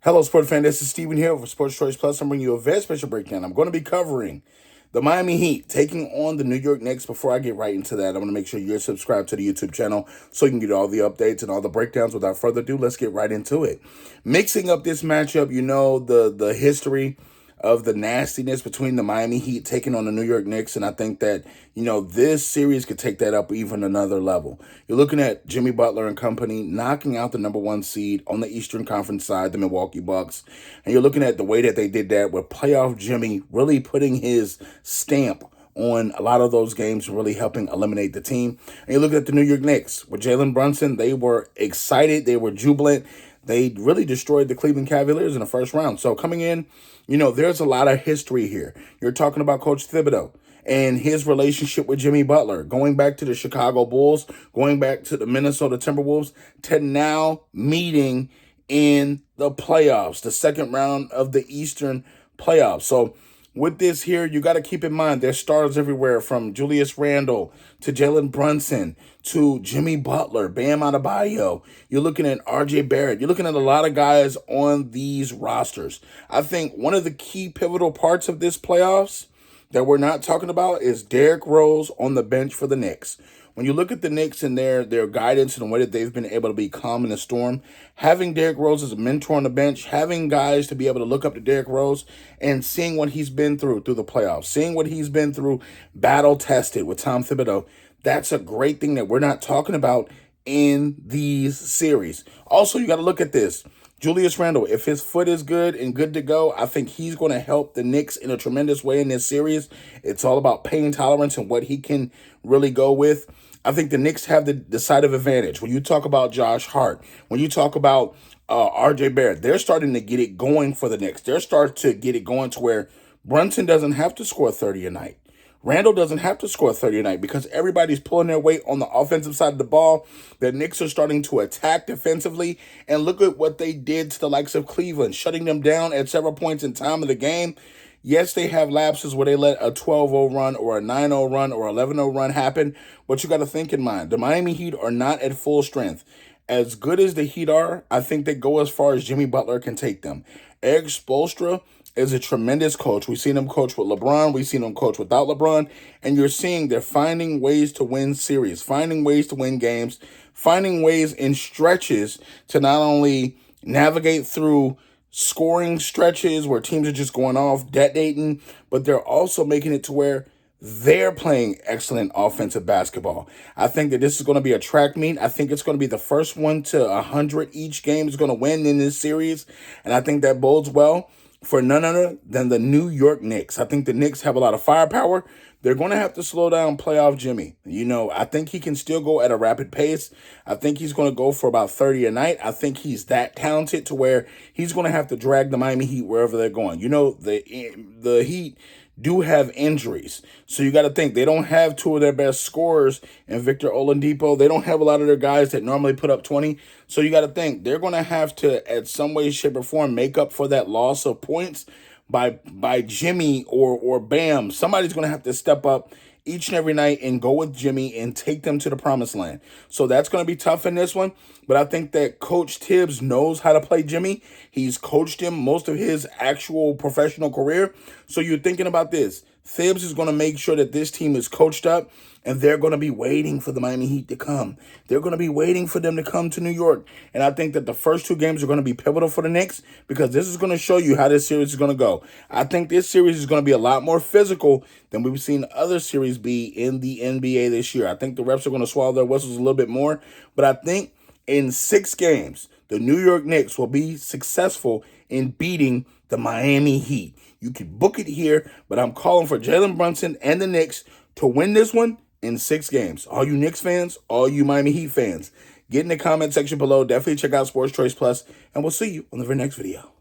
Hello, sport fan. This is Steven here for Sports Choice Plus. I'm bringing you a very special breakdown. I'm going to be covering the Miami Heat taking on the New York Knicks. Before I get right into that, I'm going to make sure you're subscribed to the YouTube channel so you can get all the updates and all the breakdowns. Without further ado, let's get right into it. Mixing up this matchup, you know, the history of the nastiness between the Miami Heat taking on the New York Knicks, and I think that, you know, this series could take that up even another level. You're looking at Jimmy Butler and company knocking out the number one seed on the Eastern Conference side, the Milwaukee Bucks, and you're looking at the way that they did that with playoff Jimmy really putting his stamp on a lot of those games, really helping eliminate the team. And you look at the New York Knicks with Jalen Brunson. They were excited. They were jubilant. They really destroyed the Cleveland Cavaliers in the first round. So coming in, you know, there's a lot of history here. You're talking about Coach Thibodeau and his relationship with Jimmy Butler, going back to the Chicago Bulls, going back to the Minnesota Timberwolves, to now meeting in the playoffs, the second round of the Eastern playoffs. So with this here, you got to keep in mind there's stars everywhere from Julius Randle to Jalen Brunson to Jimmy Butler, Bam Adebayo. You're looking at RJ Barrett. You're looking at a lot of guys on these rosters. I think one of the key pivotal parts of this playoffs that we're not talking about is Derrick Rose on the bench for the Knicks. When you look at the Knicks and their guidance and the way that they've been able to be calm in the storm, having Derrick Rose as a mentor on the bench, having guys to be able to look up to Derrick Rose and seeing what he's been through the playoffs, seeing what he's been through battle-tested with Tom Thibodeau, that's a great thing that we're not talking about in these series. Also, you got to look at this. Julius Randle, if his foot is good and good to go, I think he's going to help the Knicks in a tremendous way in this series. It's all about pain tolerance and what he can really go with. I think the Knicks have the decisive advantage. When you talk about Josh Hart, when you talk about RJ Barrett, they're starting to get it going for the Knicks. They're starting to get it going to where Brunson doesn't have to score 30 a night. Randall doesn't have to score 30 a night because everybody's pulling their weight on the offensive side of the ball. The Knicks are starting to attack defensively. And look at what they did to the likes of Cleveland, shutting them down at several points in time of the game. Yes, they have lapses where they let a 12-0 run or a 9-0 run or 11-0 run happen. But you got to think in mind, the Miami Heat are not at full strength. As good as the Heat are, I think they go as far as Jimmy Butler can take them. Eric Spoelstra is a tremendous coach. We've seen him coach with LeBron. We've seen him coach without LeBron. And you're seeing they're finding ways to win series, finding ways to win games, finding ways in stretches to not only navigate through scoring stretches where teams are just going off, detonating, but they're also making it to where they're playing excellent offensive basketball. I think that this is going to be a track meet. I think it's going to be the first one to 100 each game is going to win in this series. And I think that bodes well for none other than the New York Knicks. I think the Knicks have a lot of firepower. They're going to have to slow down playoff Jimmy. You know, I think he can still go at a rapid pace. I think he's going to go for about 30 a night. I think he's that talented to where he's going to have to drag the Miami Heat wherever they're going. You know, the Heat do have injuries. So you got to think they don't have two of their best scorers in Victor Oladipo. They don't have a lot of their guys that normally put up 20. So you got to think they're going to have to, at some way, shape, or form, make up for that loss of points by Jimmy or Bam. Somebody's going to have to step up each and every night and go with Jimmy and take them to the promised land. So that's going to be tough in this one. But I think that Coach Tibbs knows how to play Jimmy. He's coached him most of his actual professional career. So you're thinking about this. Tibbs is going to make sure that this team is coached up, and they're going to be waiting for the Miami Heat to come. They're going to be waiting for them to come to New York. And I think that the first two games are going to be pivotal for the Knicks because this is going to show you how this series is going to go. I think this series is going to be a lot more physical than we've seen other series be in the NBA this year. I think the refs are going to swallow their whistles a little bit more. But I think in 6 games, the New York Knicks will be successful in beating the Miami Heat. You can book it here, but I'm calling for Jalen Brunson and the Knicks to win this one in 6 games. All you Knicks fans, all you Miami Heat fans, get in the comment section below. Definitely check out Sports Choice Plus, and we'll see you on the very next video.